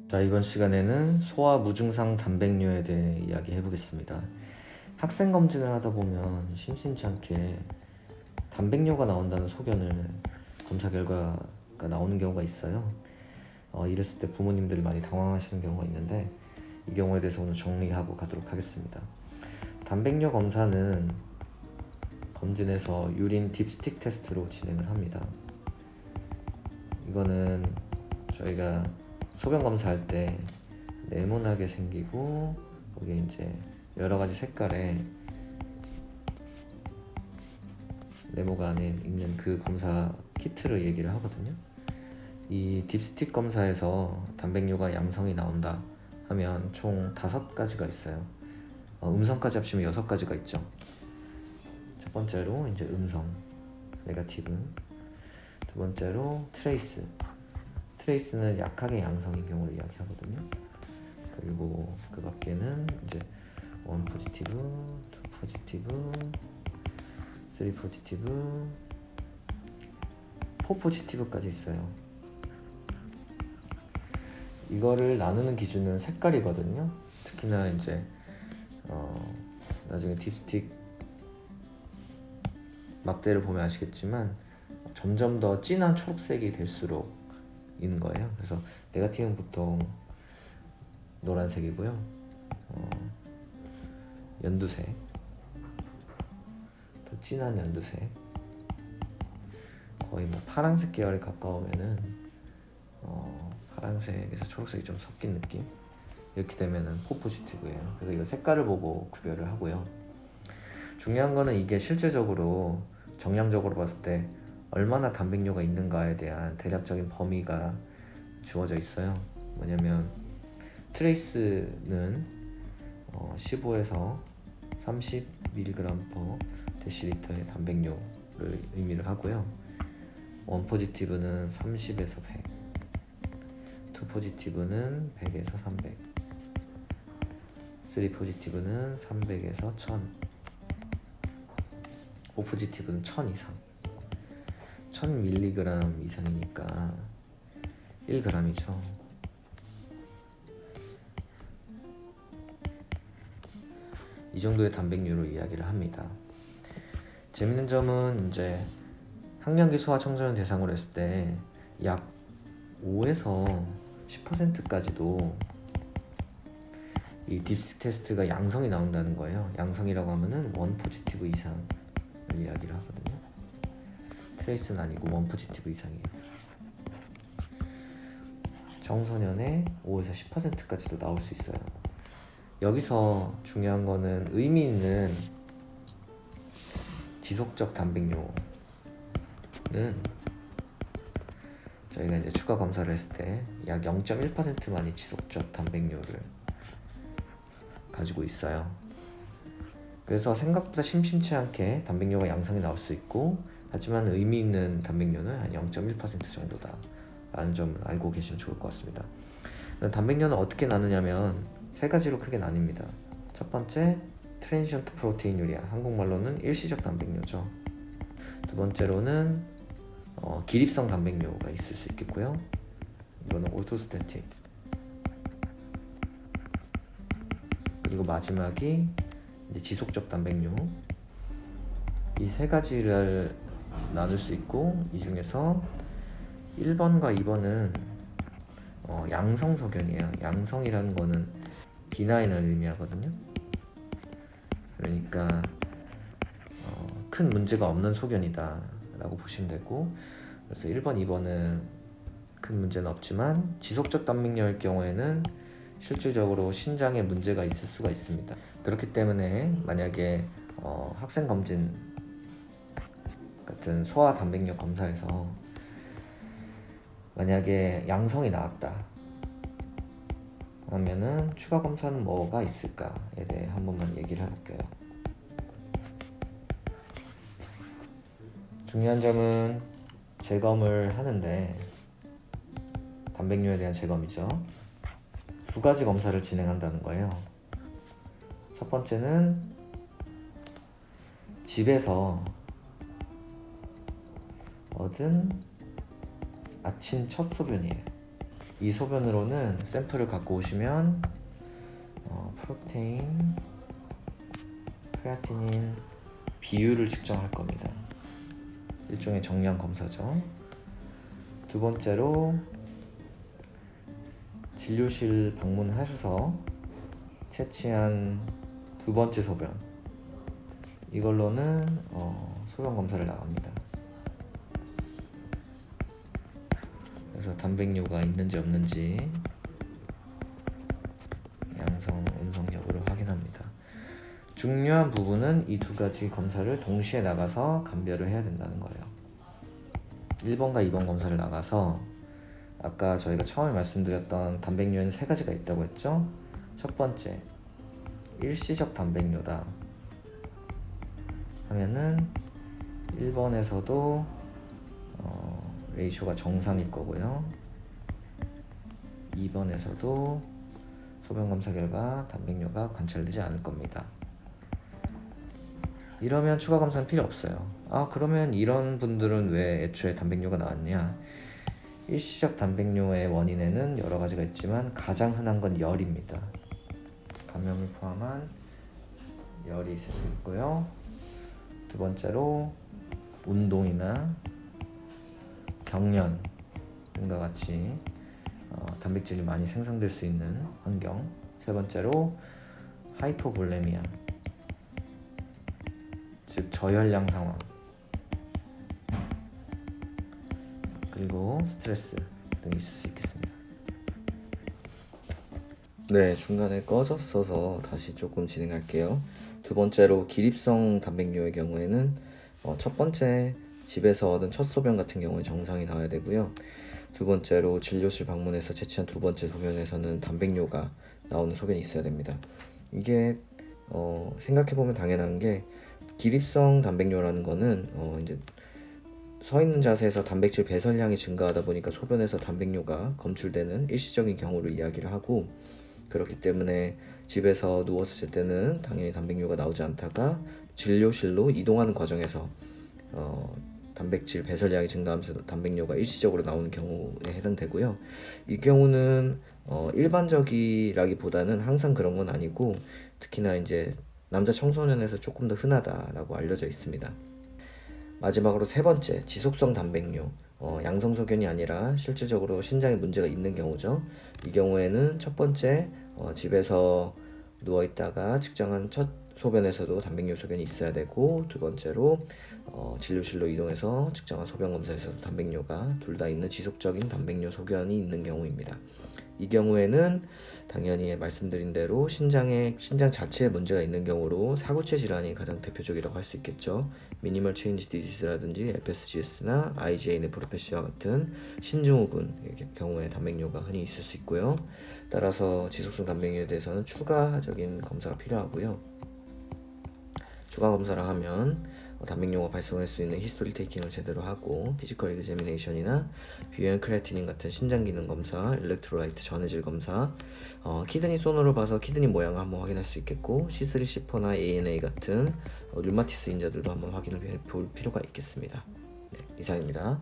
자, 이번 시간에는 소아 무증상 단백뇨에 대해 이야기해 보겠습니다. 학생 검진을 하다 보면 심심치 않게 단백뇨가 나온다는 소견을 검사 결과가 나오는 경우가 있어요. 이랬을 때 부모님들이 많이 당황하시는 경우가 있는데, 이 경우에 대해서 오늘 정리하고 가도록 하겠습니다. 단백뇨 검사는 검진에서 유린 딥스틱 테스트로 진행을 합니다. 이거는 저희가 소변 검사할 때 네모나게 생기고 거기에 이제 여러 가지 색깔의 네모가 안에 있는 그 검사 키트를 얘기를 하거든요. 이 딥스틱 검사에서 단백뇨가 양성이 나온다 하면 총 5가지가 있어요. 음성까지 합치면 6가지가 있죠. 첫 번째로 이제 음성, 네거티브. 두 번째로 트레이스. 트레이스는 약하게 양성인 경우를 이야기하거든요. 그리고 그 밖에는 이제 1 포지티브, 2 포지티브, 3 포지티브, 4 포지티브까지 있어요. 이거를 나누는 기준은 색깔이거든요. 특히나 이제 나중에 딥스틱 막대를 보면 아시겠지만 점점 더 진한 초록색이 될수록 있는 거예요. 그래서 네거티브는 보통 노란색이고요. 연두색, 더 진한 연두색, 거의 뭐 파란색 계열에 가까우면은 파란색에서 초록색이 좀 섞인 느낌. 이렇게 되면은 4 포지티브예요. 그래서 이거 색깔을 보고 구별을 하고요. 중요한 거는 이게 실제적으로 정량적으로 봤을 때 얼마나 단백뇨가 있는가에 대한 대략적인 범위가 주어져 있어요. 뭐냐면 트레이스는 15에서 30mg/dl의 단백뇨를 의미를 하고요. 1 포지티브는 30에서 100, 2 포지티브는 100에서 300, 3 포지티브는 300에서 1000, 5 포지티브는 1000 이상. 1000mg 이상이니까 1g이죠. 이 정도의 단백뇨로 이야기를 합니다. 재밌는 점은 이제 학령기 소아 청소년 대상으로 했을 때 약 5에서 10%까지도 이 딥스틱 테스트가 양성이 나온다는 거예요. 양성이라고 하면은 1 포지티브 이상을 이야기를 하거든요. 트레이스는 아니고 1 포지티브 이상이에요. 청소년의 5에서 10%까지도 나올 수 있어요. 여기서 중요한 거는 의미 있는 지속적 단백뇨는 저희가 이제 추가 검사를 했을 때 약 0.1%만이 지속적 단백뇨를 가지고 있어요. 그래서 생각보다 심심치 않게 단백뇨가 양성이 나올 수 있고, 하지만 의미 있는 단백뇨는 한 0.1% 정도다 라는 점을 알고 계시면 좋을 것 같습니다. 단백뇨는 어떻게 나누냐면 3가지로 크게 나뉩니다. 첫 번째, 트랜지션트 프로테인 유리아, 한국말로는 일시적 단백뇨죠. 두 번째로는 기립성 단백뇨가 있을 수 있겠고요. 이거는 오토스태틱. 그리고 마지막이 이제 지속적 단백뇨. 이 3가지를 나눌 수 있고, 이 중에서 1번과 2번은 양성 소견이에요. 양성이라는 거는 비나인을 의미하거든요. 그러니까 큰 문제가 없는 소견이다 라고 보시면 되고, 그래서 1번, 2번은 큰 문제는 없지만 지속적 단백뇨일 경우에는 실질적으로 신장에 문제가 있을 수가 있습니다. 그렇기 때문에 만약에 학생 검진 같은 소아 단백뇨 검사에서 만약에 양성이 나왔다 하면은 추가 검사는 뭐가 있을까에 대해 한 번만 얘기를 해볼게요. 중요한 점은 재검을 하는데, 단백뇨에 대한 재검이죠. 2가지 검사를 진행한다는 거예요. 첫 번째는 집에서 얻은 아침 첫 소변이에요. 이 소변으로는 샘플을 갖고 오시면 프로테인, 크레아티닌 비율을 측정할 겁니다. 일종의 정량 검사죠. 두 번째로 진료실 방문하셔서 채취한 두 번째 소변, 이걸로는 소변 검사를 나갑니다. 그래서 단백뇨가 있는지 없는지 양성, 음성 여부를 확인합니다. 중요한 부분은 이 두 가지 검사를 동시에 나가서 감별을 해야 된다는 거예요. 1번과 2번 검사를 나가서 아까 저희가 처음에 말씀드렸던 단백뇨에는 세 가지가 있다고 했죠. 첫 번째, 일시적 단백뇨다 하면은 1번에서도 레이쇼가 정상일 거고요. 2번에서도 소변 검사 결과 단백뇨가 관찰되지 않을 겁니다. 이러면 추가 검사는 필요 없어요. 그러면 이런 분들은 왜 애초에 단백뇨가 나왔냐? 일시적 단백뇨의 원인에는 여러 가지가 있지만 가장 흔한 건 열입니다. 감염을 포함한 열이 있을 수 있고요. 두 번째로 운동이나 경련 등과 같이 단백질이 많이 생성될 수 있는 환경. 세 번째로 하이포볼레미아, 즉 저혈량 상황, 그리고 스트레스 등이 있을 수 있겠습니다. 네, 중간에 꺼졌어서 다시 조금 진행할게요. 두 번째로 기립성 단백뇨의 경우에는 첫 번째 집에서 얻은 첫 소변 같은 경우에 정상이 나와야 되고요. 두 번째로 진료실 방문해서 채취한 두 번째 소변에서는 단백뇨가 나오는 소변이 있어야 됩니다. 이게 생각해보면 당연한 게 기립성 단백뇨라는 거는 이제 서 있는 자세에서 단백질 배설량이 증가하다 보니까 소변에서 단백뇨가 검출되는 일시적인 경우를 이야기를 하고, 그렇기 때문에 집에서 누워서 잘 때는 당연히 단백뇨가 나오지 않다가 진료실로 이동하는 과정에서 단백질 배설량이 증가하면서 단백뇨가 일시적으로 나오는 경우에 해당되고요. 이 경우는 일반적이라기보다는 항상 그런 건 아니고, 특히나 이제 남자 청소년에서 조금 더 흔하다라고 알려져 있습니다. 마지막으로 세 번째, 지속성 단백뇨. 양성소견이 아니라 실질적으로 신장에 문제가 있는 경우죠. 이 경우에는 첫 번째, 집에서 누워있다가 측정한 첫 소변에서도 단백뇨 소견이 있어야 되고, 두 번째로 진료실로 이동해서 측정한 소변 검사에서도 단백뇨가 둘 다 있는 지속적인 단백뇨 소견이 있는 경우입니다. 이 경우에는 당연히 말씀드린 대로 신장 자체에 문제가 있는 경우로 사구체 질환이 가장 대표적이라고 할 수 있겠죠. 미니멀 체인지 디지스라든지 FSGS나 IgA 네프로패시와 같은 신증후군 경우에 단백뇨가 흔히 있을 수 있고요. 따라서 지속성 단백뇨에 대해서는 추가적인 검사가 필요하고요. 추가 검사를 하면 단백뇨가 발생할 수 있는 히스토리 테이킹을 제대로 하고, 피지컬 이그제미네이션이나 비유형 크레아티닌 같은 신장 기능 검사, 일렉트로라이트 전해질 검사, 키드니 소노를 봐서 키드니 모양을 한번 확인할 수 있겠고, C3, C4나 ANA 같은 류마티스 인자들도 한번 확인을 볼 필요가 있겠습니다. 네, 이상입니다.